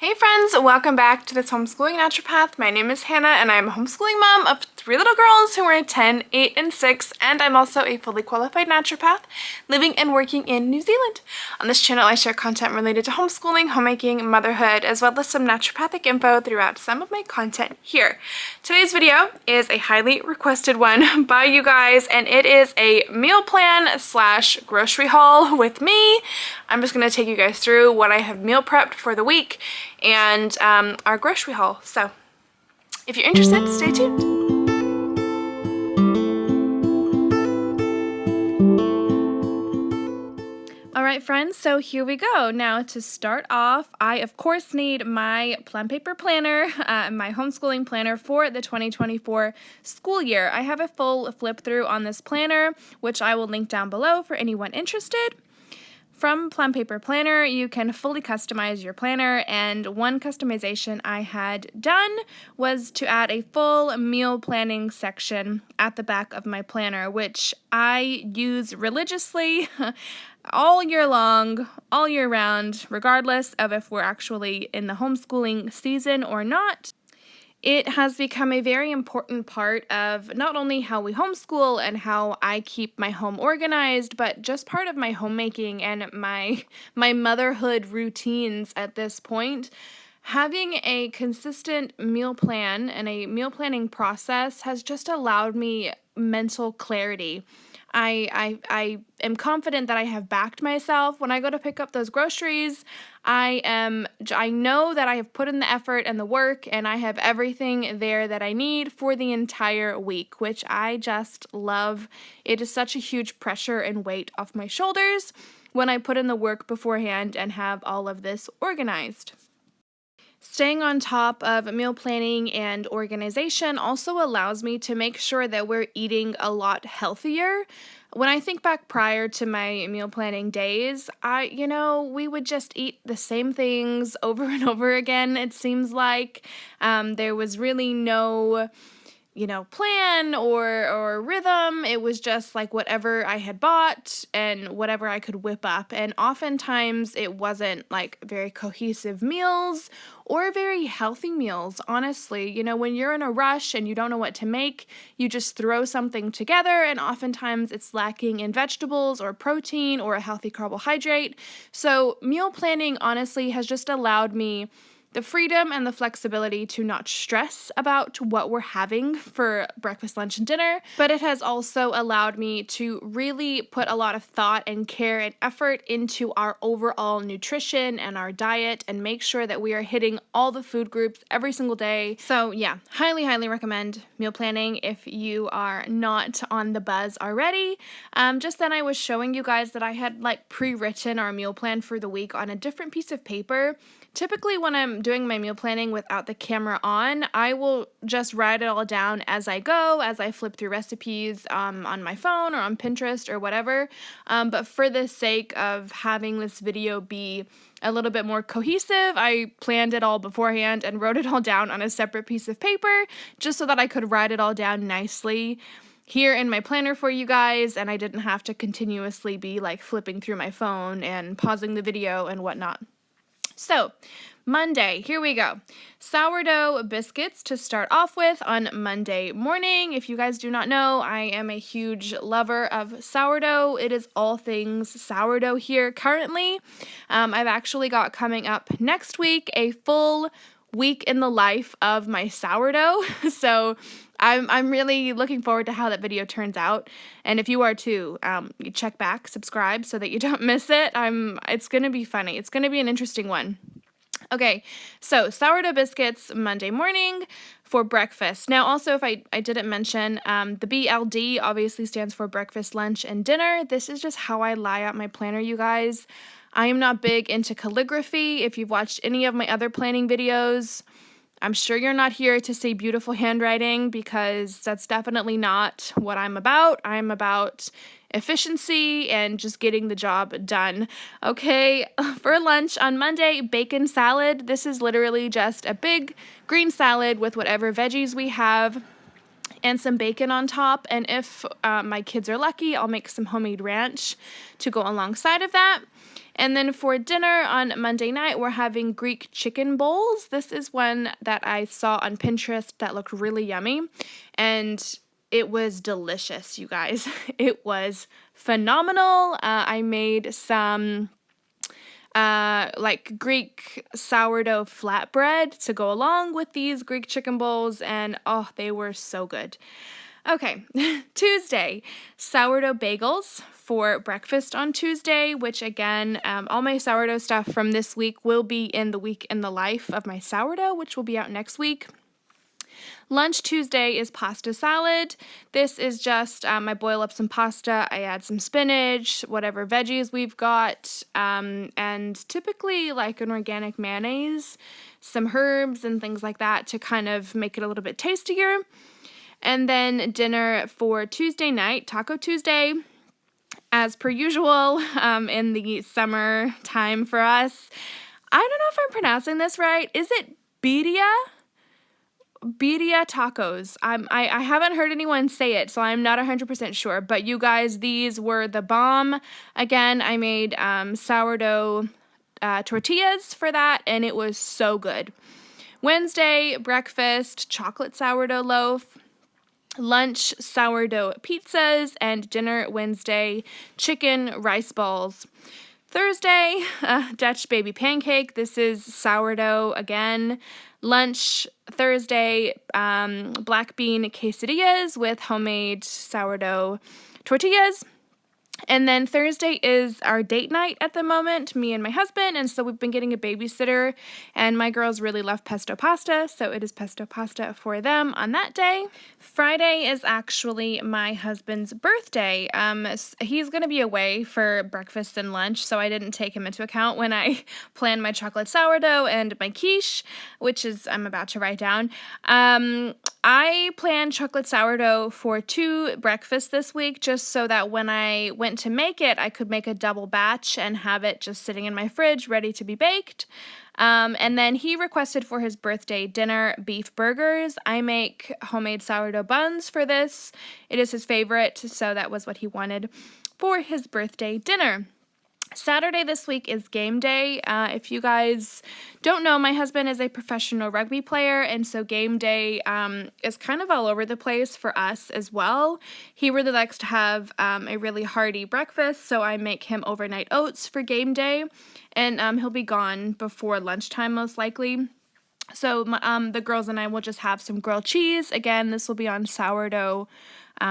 Hey friends, welcome back to this Homeschooling Naturopath. My name is Hannah and I'm a homeschooling mom of 3 little girls who are 10, 8, and 6, and I'm also a fully qualified naturopath living and working in New Zealand. On this channel I share content related to homeschooling, homemaking, motherhood, as well as some naturopathic info throughout some of my content here. Today's video is a highly requested one by you guys, and it is a meal plan / grocery haul with me. I'm just going to take you guys through what I have meal prepped for the week and our grocery haul. So if you're interested, stay tuned. Alright friends, so here we go. Now to start off, I of course need my Plum Paper Planner, my homeschooling planner for the 2024 school year. I have a full flip through on this planner, which I will link down below for anyone interested. From Plum Paper Planner, you can fully customize your planner, and one customization I had done was to add a full meal planning section at the back of my planner, which I use religiously all year long, all year round, regardless of if we're actually in the homeschooling season or not. It has become a very important part of not only how we homeschool and how I keep my home organized, but just part of my homemaking and my motherhood routines at this point. Having a consistent meal plan and a meal planning process has just allowed me mental clarity. I am confident that I have backed myself. When I go to pick up those groceries, I know that I have put in the effort and the work, and I have everything there that I need for the entire week, which I just love. It is such a huge pressure and weight off my shoulders when I put in the work beforehand and have all of this organized. Staying on top of meal planning and organization also allows me to make sure that we're eating a lot healthier. When I think back prior to my meal planning days, we would just eat the same things over and over again. It seems like there was really no plan or rhythm. It was just like whatever I had bought and whatever I could whip up. And oftentimes it wasn't like very cohesive meals or very healthy meals, honestly. When you're in a rush and you don't know what to make, you just throw something together, and oftentimes it's lacking in vegetables or protein or a healthy carbohydrate. So meal planning honestly has just allowed me the freedom and the flexibility to not stress about what we're having for breakfast, lunch, and dinner, but it has also allowed me to really put a lot of thought and care and effort into our overall nutrition and our diet and make sure that we are hitting all the food groups every single day. So yeah, highly, highly recommend meal planning if you are not on the buzz already. Just then I was showing you guys that I had pre-written our meal plan for the week on a different piece of paper. Typically, when I'm doing my meal planning without the camera on, I will just write it all down as I go, as I flip through recipes on my phone or on Pinterest or whatever. But for the sake of having this video be a little bit more cohesive, I planned it all beforehand and wrote it all down on a separate piece of paper just so that I could write it all down nicely here in my planner for you guys, and I didn't have to continuously be flipping through my phone and pausing the video and whatnot. So, Monday, here we go. Sourdough biscuits to start off with on Monday morning. If you guys do not know, I am a huge lover of sourdough. It is all things sourdough here currently. I've actually got coming up next week a full week in the life of my sourdough. So I'm really looking forward to how that video turns out. And if you are too, you check back, subscribe so that you don't miss it. It's going to be funny. It's going to be an interesting one. Okay, so sourdough biscuits Monday morning for breakfast. Now, also, if I didn't mention, the BLD obviously stands for breakfast, lunch, and dinner. This is just how I lie out my planner, you guys. I am not big into calligraphy. If you've watched any of my other planning videos, I'm sure you're not here to see beautiful handwriting, because that's definitely not what I'm about. I'm about efficiency and just getting the job done. Okay, for lunch on Monday, bacon salad. This is literally just a big green salad with whatever veggies we have. and some bacon on top. And if my kids are lucky, I'll make some homemade ranch to go alongside of that. And then for dinner on Monday night, we're having Greek chicken bowls. This is one that I saw on Pinterest that looked really yummy, and it was delicious, you guys. It was phenomenal. I made some like Greek sourdough flatbread to go along with these Greek chicken bowls, and oh, they were so good. Okay, Tuesday, sourdough bagels for breakfast on Tuesday, which again, all my sourdough stuff from this week will be in the week in the life of my sourdough, which will be out next week. Lunch Tuesday is pasta salad. This is just, I boil up some pasta, I add some spinach, whatever veggies we've got, and typically like an organic mayonnaise, some herbs and things like that to kind of make it a little bit tastier. And then dinner for Tuesday night, Taco Tuesday, as per usual, in the summer time for us. I don't know if I'm pronouncing this right. Is it birria? Birria tacos. I haven't heard anyone say it, so I'm not 100% sure. But you guys, these were the bomb. Again, I made sourdough tortillas for that, and it was so good. Wednesday, breakfast, chocolate sourdough loaf. Lunch, sourdough pizzas, and dinner Wednesday, chicken rice balls. Thursday, Dutch baby pancake. This is sourdough again. Lunch Thursday, black bean quesadillas with homemade sourdough tortillas. And then Thursday is our date night at the moment, me and my husband, and so we've been getting a babysitter, and my girls really love pesto pasta, so it is pesto pasta for them on that day. Friday is actually my husband's birthday. He's going to be away for breakfast and lunch, so I didn't take him into account when I planned my chocolate sourdough and my quiche, which is I'm about to write down. I planned chocolate sourdough for 2 breakfasts this week, just so that when I went to make it, I could make a double batch and have it just sitting in my fridge ready to be baked. And then he requested for his birthday dinner beef burgers. I make homemade sourdough buns for this. It is his favorite, so that was what he wanted for his birthday dinner. Saturday this week is game day. If you guys don't know, my husband is a professional rugby player, and so game day is kind of all over the place for us as well. He really likes to have a really hearty breakfast, so I make him overnight oats for game day, and he'll be gone before lunchtime most likely. So the girls and I will just have some grilled cheese. Again, this will be on sourdough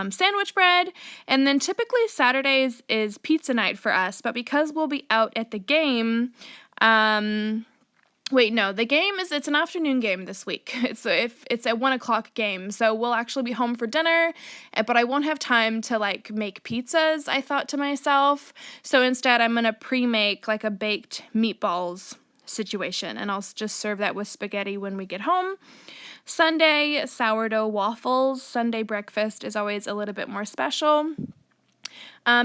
sandwich bread. And then typically Saturdays is pizza night for us, but because we'll be out at the game, the game it's an afternoon game this week. It's a 1:00 game, so we'll actually be home for dinner, but I won't have time to like make pizzas, I thought to myself. So instead I'm gonna pre-make like a baked meatballs situation, and I'll just serve that with spaghetti when we get home. Sunday, sourdough waffles. Sunday breakfast is always a little bit more special.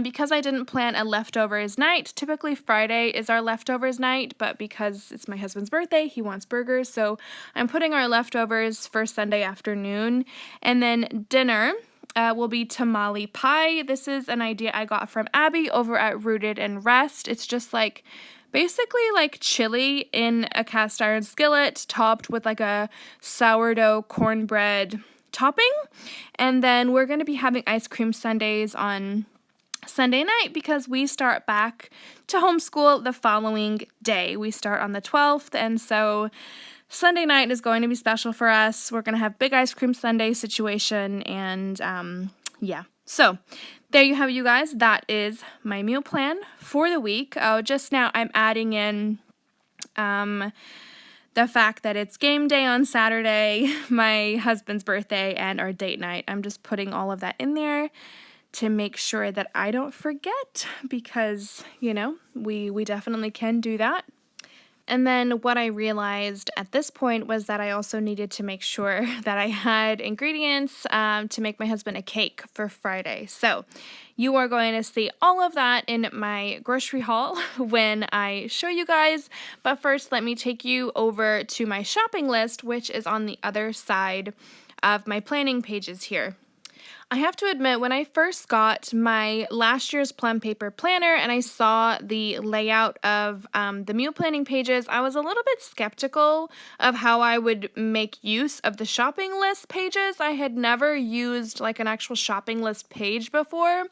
Because I didn't plan a leftovers night, typically Friday is our leftovers night, but because it's my husband's birthday, he wants burgers, so I'm putting our leftovers for Sunday afternoon. And then dinner will be tamale pie. This is an idea I got from Abby over at Rooted and Rest. It's just like basically like chili in a cast iron skillet topped with like a sourdough cornbread topping. And then we're going to be having ice cream sundaes on Sunday night because we start back to homeschool the following day. We start on the 12th, and so Sunday night is going to be special for us. We're going to have big ice cream sundae situation, and So there you have it, you guys. That is my meal plan for the week. Just now I'm adding in the fact that it's game day on Saturday, my husband's birthday, and our date night. I'm just putting all of that in there to make sure that I don't forget, because, we definitely can do that. And then what I realized at this point was that I also needed to make sure that I had ingredients to make my husband a cake for Friday. So you are going to see all of that in my grocery haul when I show you guys. But first, let me take you over to my shopping list, which is on the other side of my planning pages here. I have to admit, when I first got my last year's Plum Paper Planner and I saw the layout of the meal planning pages, I was a little bit skeptical of how I would make use of the shopping list pages. I had never used like an actual shopping list page before,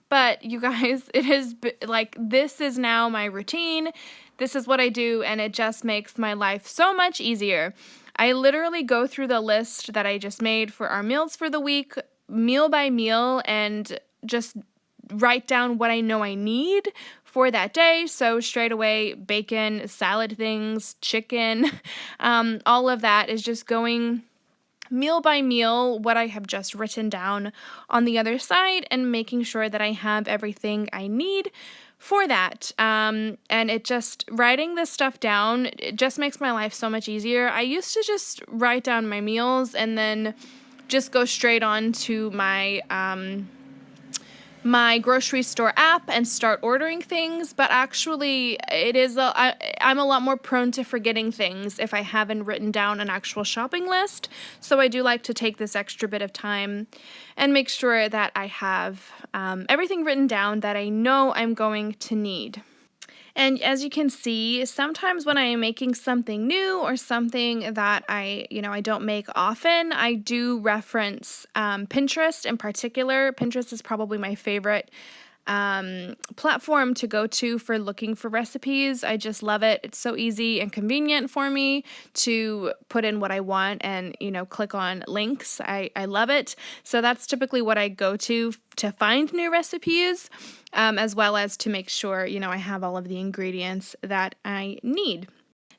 but you guys, it is like, this is now my routine. This is what I do, and it just makes my life so much easier. I literally go through the list that I just made for our meals for the week, meal by meal, and just write down what I know I need for that day. So straight away, bacon, salad things, chicken, all of that is just going meal by meal, what I have just written down on the other side, and making sure that I have everything I need for that. And it just, writing this stuff down, it just makes my life so much easier. I used to just write down my meals and then just go straight on to my my grocery store app and start ordering things, but actually I'm a lot more prone to forgetting things if I haven't written down an actual shopping list. So I do like to take this extra bit of time and make sure that I have everything written down that I know I'm going to need. And as you can see, sometimes when I am making something new or something that I don't make often, I do reference Pinterest in particular. Pinterest is probably my favorite platform to go to for looking for recipes. I just love it. It's so easy and convenient for me to put in what I want and, click on links. I love it. So that's typically what I go to find new recipes, as well as to make sure, I have all of the ingredients that I need.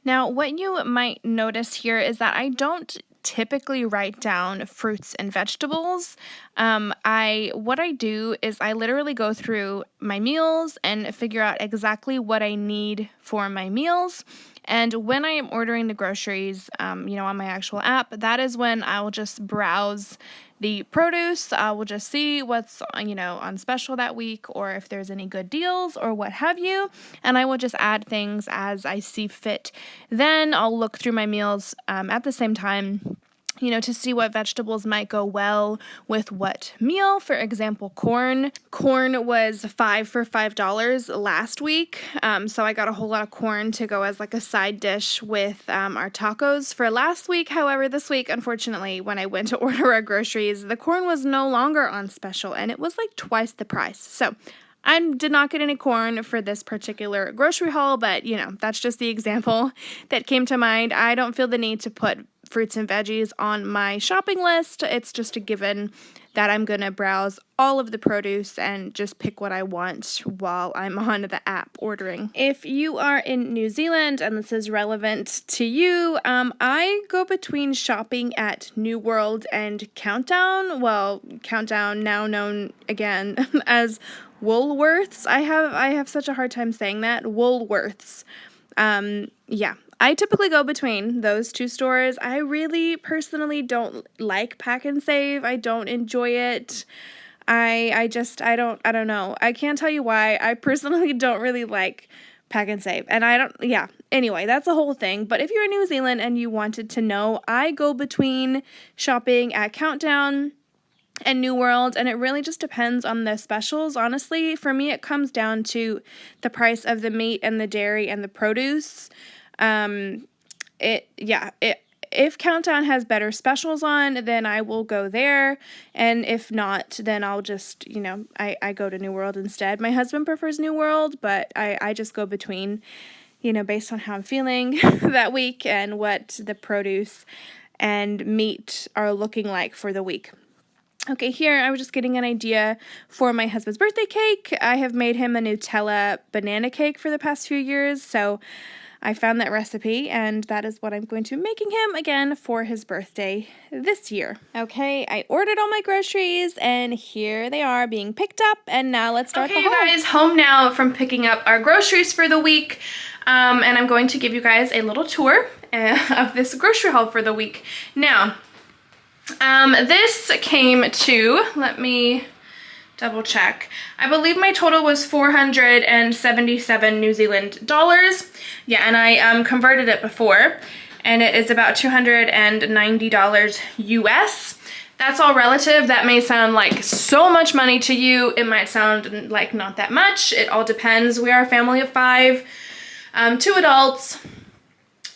Now, what you might notice here is that I don't typically write down fruits and vegetables. What I do is I literally go through my meals and figure out exactly what I need for my meals. And when I am ordering the groceries, on my actual app, that is when I will just browse the produce. I will just see what's, on special that week, or if there's any good deals or what have you. And I will just add things as I see fit. Then I'll look through my meals at the same time, to see what vegetables might go well with what meal. For example, corn. Corn was $5 for $5 last week. So I got a whole lot of corn to go as like a side dish with our tacos for last week. However, this week, unfortunately, when I went to order our groceries, the corn was no longer on special and it was like twice the price. So I did not get any corn for this particular grocery haul, but that's just the example that came to mind. I don't feel the need to put fruits and veggies on my shopping list. It's just a given that I'm going to browse all of the produce and just pick what I want while I'm on the app ordering. If you are in New Zealand and this is relevant to you, I go between shopping at New World and Countdown. Well, Countdown, now known again as Woolworths. I have such a hard time saying that. Woolworths. I typically go between those two stores. I really personally don't like Pack and Save. I don't enjoy it. I don't know. I can't tell you why. I personally don't really like Pack and Save. And anyway, that's a whole thing. But if you're in New Zealand and you wanted to know, I go between shopping at Countdown and New World, and it really just depends on the specials. Honestly, for me, it comes down to the price of the meat and the dairy and the produce. If Countdown has better specials on, then I will go there. And if not, then I'll just, I go to New World instead. My husband prefers New World, but I just go between, based on how I'm feeling that week and what the produce and meat are looking like for the week. Okay, here I was just getting an idea for my husband's birthday cake. I have made him a Nutella banana cake for the past few years, so I found that recipe, and that is what I'm going to be making him again for his birthday this year. Okay, I ordered all my groceries, and here they are being picked up, and now let's start the haul. Okay, you guys, home now from picking up our groceries for the week, and I'm going to give you guys a little tour of this grocery haul for the week. Now, this came to, let me double check. I believe my total was 477 New Zealand dollars. Yeah, and I converted it before. and it is about $290 US. That's all relative. That may sound like so much money to you. It might sound like not that much. It all depends. We are a family of 5, 2 adults,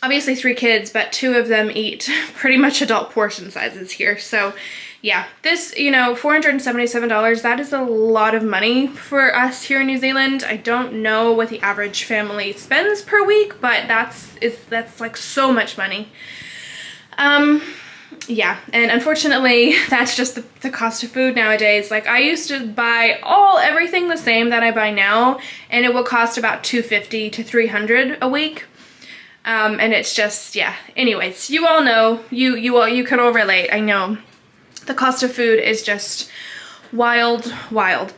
obviously 3 kids, but 2 of them eat pretty much adult portion sizes here. So yeah, this, you know, $477, that is a lot of money for us here in New Zealand. I don't know what the average family spends per week, but that's like so much money. Yeah, and unfortunately, that's just the cost of food nowadays. Like, I used to buy everything the same that I buy now, and it will cost about $250 to $300 a week. And it's just, yeah. Anyways, you all know, you can all relate. I know the cost of food is just wild.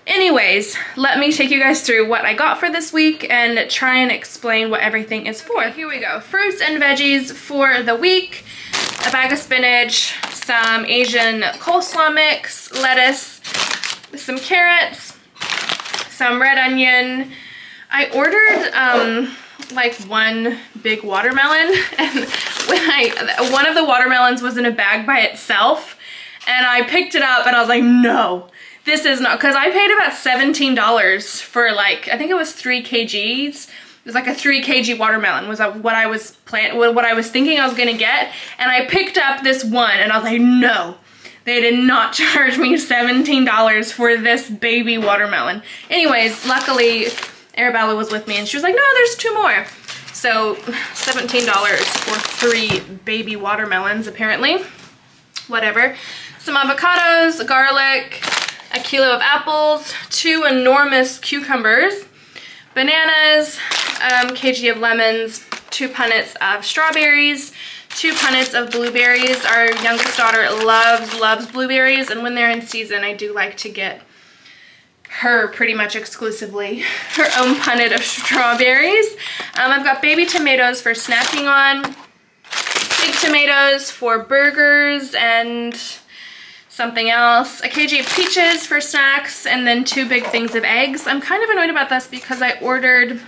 Anyways, let me take you guys through what I got for this week and try and explain what everything is for. Okay, here we go. Fruits and veggies for the week. A bag of spinach, some Asian coleslaw mix, lettuce, some carrots, some red onion. I ordered like 1 big watermelon, and one of the watermelons was in a bag by itself, and I picked it up and I was like, no, this is not, because I paid about $17 for, like, I think it was 3 kgs. It was like a 3 kg watermelon was what I was thinking I was gonna get, and I picked up this one and I was like, no, they did not charge me $17 for this baby watermelon. Anyways, luckily Arabella was with me and she was like, no, there's 2 more. So $17 for 3 baby watermelons, apparently. Whatever. Some avocados, garlic, a kilo of apples, 2 enormous cucumbers, bananas, kg of lemons, 2 punnets of strawberries, 2 punnets of blueberries. Our youngest daughter loves blueberries, and when they're in season, I do like to get her pretty much exclusively her own punnet of strawberries. I've got baby tomatoes for snacking on, big tomatoes for burgers and something else, a kg of peaches for snacks, and then 2 big things of eggs. I'm kind of annoyed about this because I ordered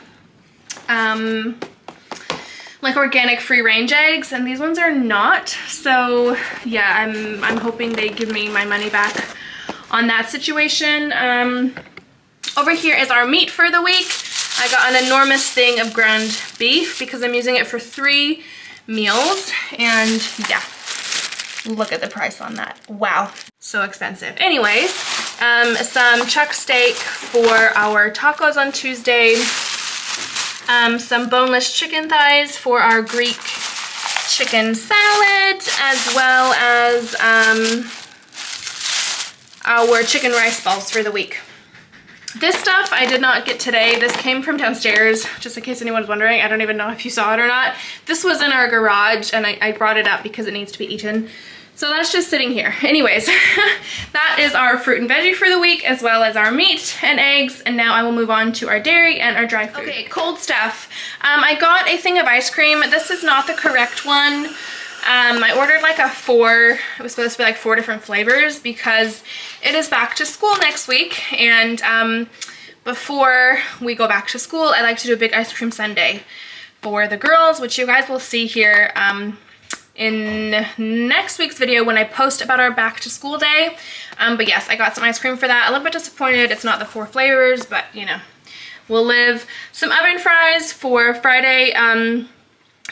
like organic free range eggs, and these ones are not. So yeah, I'm hoping they give me my money back on that situation. Over here is our meat for the week. I got an enormous thing of ground beef because I'm using it for 3 meals, and yeah, look at the price on that. Wow, so expensive. Anyways, some chuck steak for our tacos on Tuesday, some boneless chicken thighs for our Greek chicken salad, as well as our chicken rice balls for the week. This stuff I did not get today. This came from downstairs, just in case anyone's wondering. I don't even know if you saw it or not. This was in our garage, and I brought it up because it needs to be eaten. So that's just sitting here. Anyways, that is our fruit and veggie for the week, as well as our meat and eggs. And now I will move on to our dairy and our dry food. Okay, cold stuff. I got a thing of ice cream. This is not the correct one. I ordered like a 4, it was supposed to be like 4 different flavors because it is back to school next week, and before we go back to school, I like to do a big ice cream sundae for the girls, which you guys will see here in next week's video when I post about our back to school day. But yes, I got some ice cream for that. A little bit disappointed it's not the 4 flavors, but you know, we'll live. Some oven fries for Friday.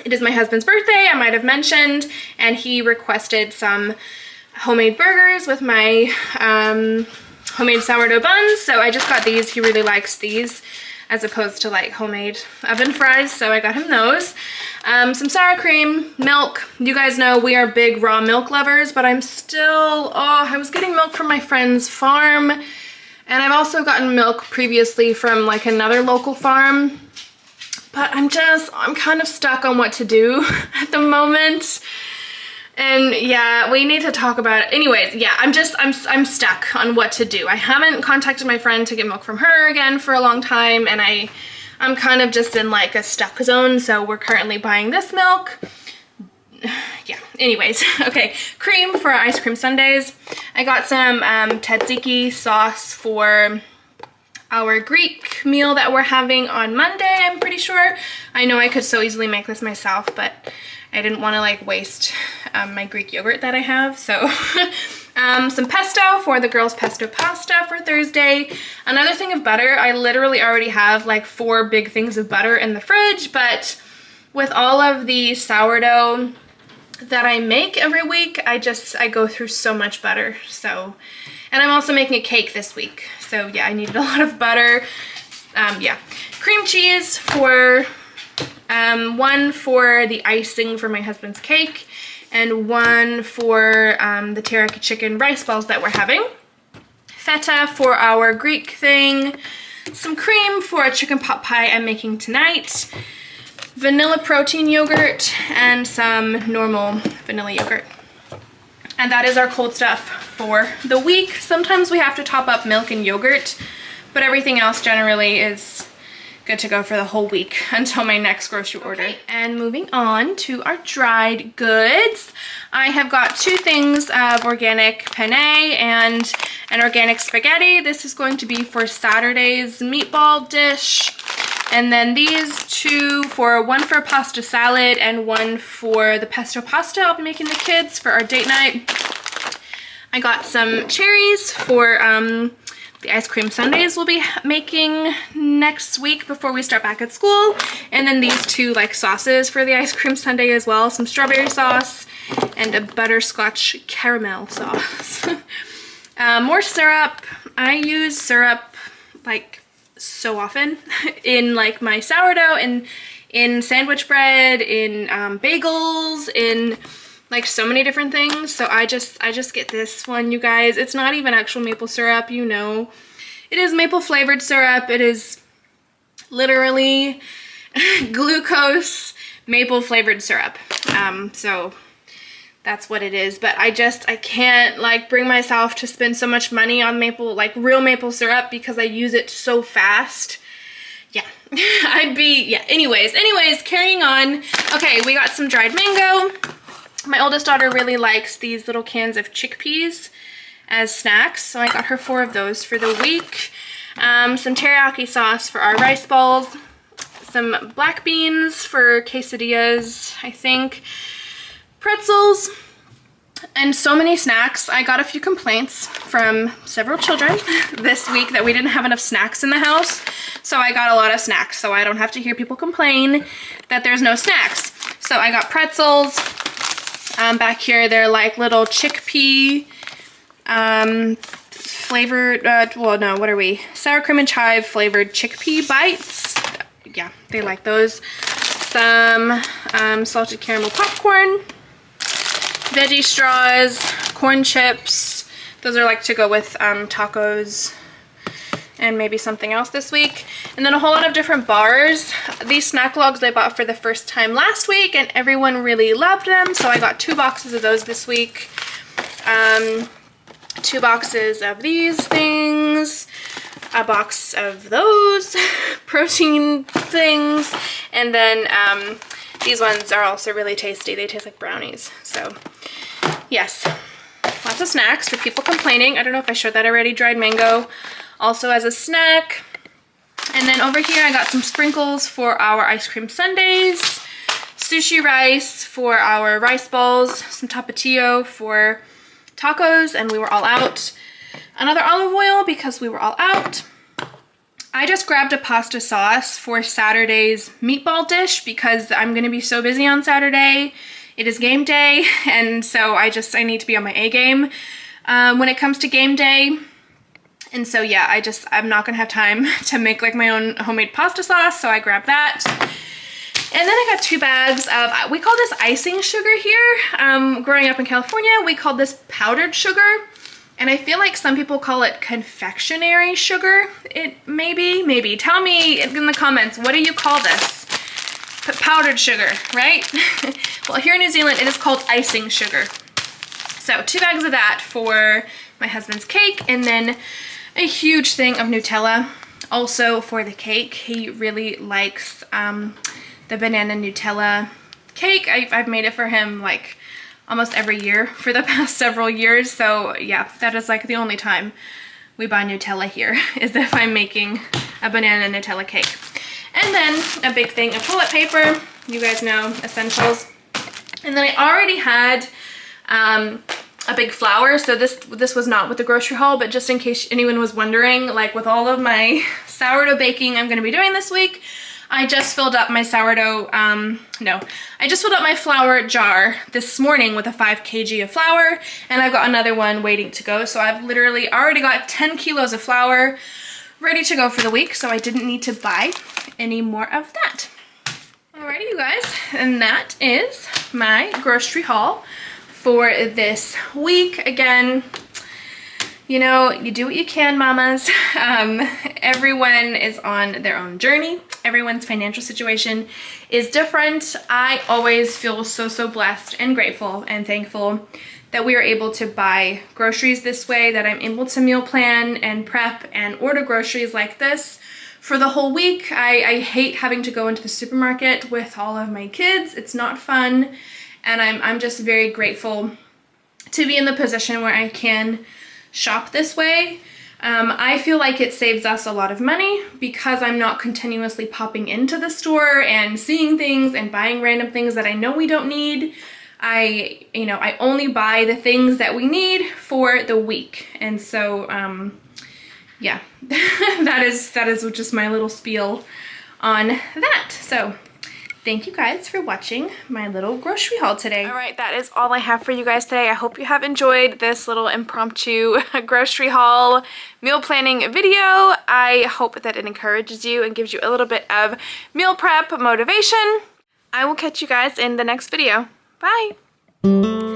It is my husband's birthday, I might have mentioned, and he requested some homemade burgers with my homemade sourdough buns. So I just got these. He really likes these as opposed to like homemade oven fries, so I got him those. Some sour cream, milk. You guys know we are big raw milk lovers, but I'm still, I was getting milk from my friend's farm, and I've also gotten milk previously from like another local farm. But I'm kind of stuck on what to do at the moment. And yeah, we need to talk about it. Anyways, yeah, I'm stuck on what to do. I haven't contacted my friend to get milk from her again for a long time, and I'm kind of just in like a stuck zone, so we're currently buying this milk. Yeah, anyways, okay, cream for our ice cream sundaes. I got some tzatziki sauce for our Greek meal that we're having on Monday, I'm pretty sure. I know I could so easily make this myself, but I didn't want to like waste my Greek yogurt that I have. So some pesto for the girls' pesto pasta for Thursday. Another thing of butter. I literally already have like 4 big things of butter in the fridge, but with all of the sourdough that I make every week, I go through so much butter. So, and I'm also making a cake this week. So yeah, I needed a lot of butter. Yeah, cream cheese for, 1 for the icing for my husband's cake, and 1 for the teriyaki chicken rice balls that we're having. Feta for our Greek thing. Some cream for a chicken pot pie I'm making tonight. Vanilla protein yogurt and some normal vanilla yogurt. And that is our cold stuff for the week. Sometimes we have to top up milk and yogurt, but everything else generally is good to go for the whole week until my next grocery order. And moving on to our dried goods. I have got 2 things of organic penne and an organic spaghetti. This is going to be for Saturday's meatball dish. And then these 2 for, 1 for a pasta salad and 1 for the pesto pasta I'll be making the kids for our date night. I got some cherries for the ice cream sundaes we'll be making next week before we start back at school. And then these 2 like sauces for the ice cream sundae as well. Some strawberry sauce and a butterscotch caramel sauce. More syrup. I use syrup like so often in like my sourdough, in sandwich bread, in bagels, in like so many different things. So I just get this one, you guys. It's not even actual maple syrup, you know. It is maple flavored syrup. It is literally glucose maple flavored syrup. So that's what it is. But I can't like bring myself to spend so much money on maple, like real maple syrup, because I use it so fast. Yeah, anyways, carrying on. Okay, we got some dried mango. My oldest daughter really likes these little cans of chickpeas as snacks, so I got her 4 of those for the week. Some teriyaki sauce for our rice balls. Some black beans for quesadillas, I think. Pretzels. And so many snacks. I got a few complaints from several children this week that we didn't have enough snacks in the house. So I got a lot of snacks, so I don't have to hear people complain that there's no snacks. So I got pretzels. Back here, they're like little chickpea flavored, well, no, what are we? Sour cream and chive flavored chickpea bites. Yeah, they like those. Some salted caramel popcorn, veggie straws, corn chips. Those are like to go with tacos and maybe something else this week. And then a whole lot of different bars. These snack logs I bought for the first time last week and everyone really loved them, so I got 2 boxes of those this week. 2 boxes of these things, a box of those protein things, and then these ones are also really tasty. They taste like brownies. So yes, lots of snacks for people complaining. I don't know if I showed that already. Dried mango also as a snack. And then over here I got some sprinkles for our ice cream sundaes, sushi rice for our rice balls, some tapatio for tacos, and we were all out. Another olive oil because we were all out. I just grabbed a pasta sauce for Saturday's meatball dish because I'm gonna be so busy on Saturday. It is game day, and so I need to be on my A game when it comes to game day. And so yeah, I'm not gonna have time to make like my own homemade pasta sauce, so I grabbed that. And then I got 2 bags of, we call this icing sugar here. Growing up in California, we called this powdered sugar. And I feel like some people call it confectionery sugar. Maybe. Tell me in the comments, what do you call this? Powdered sugar, right? Well, here in New Zealand, it is called icing sugar. So 2 bags of that for my husband's cake, and then a huge thing of Nutella also for the cake. He really likes the banana Nutella cake. I've made it for him like almost every year for the past several years. So yeah, that is like the only time we buy Nutella here is if I'm making a banana Nutella cake. And then a big thing of toilet paper. You guys know, essentials. And then I already had a big flour, so this was not with the grocery haul, but just in case anyone was wondering, like with all of my sourdough baking I'm gonna be doing this week, I just filled up my sourdough, I just filled up my flour jar this morning with a 5 kg of flour, and I've got another one waiting to go. So I've literally already got 10 kilos of flour ready to go for the week, so I didn't need to buy any more of that. Alrighty, you guys, and that is my grocery haul for this week. Again, you know, you do what you can, mamas. Everyone is on their own journey. Everyone's financial situation is different. I always feel so blessed and grateful and thankful that we are able to buy groceries this way, that I'm able to meal plan and prep and order groceries like this for the whole week. I hate having to go into the supermarket with all of my kids. It's not fun, and I'm just very grateful to be in the position where I can shop this way. I feel like it saves us a lot of money because I'm not continuously popping into the store and seeing things and buying random things that I know we don't need. I only buy the things that we need for the week. And so, yeah, that is just my little spiel on that. So thank you guys for watching my little grocery haul today. All right, that is all I have for you guys today. I hope you have enjoyed this little impromptu grocery haul meal planning video. I hope that it encourages you and gives you a little bit of meal prep motivation. I will catch you guys in the next video. Bye.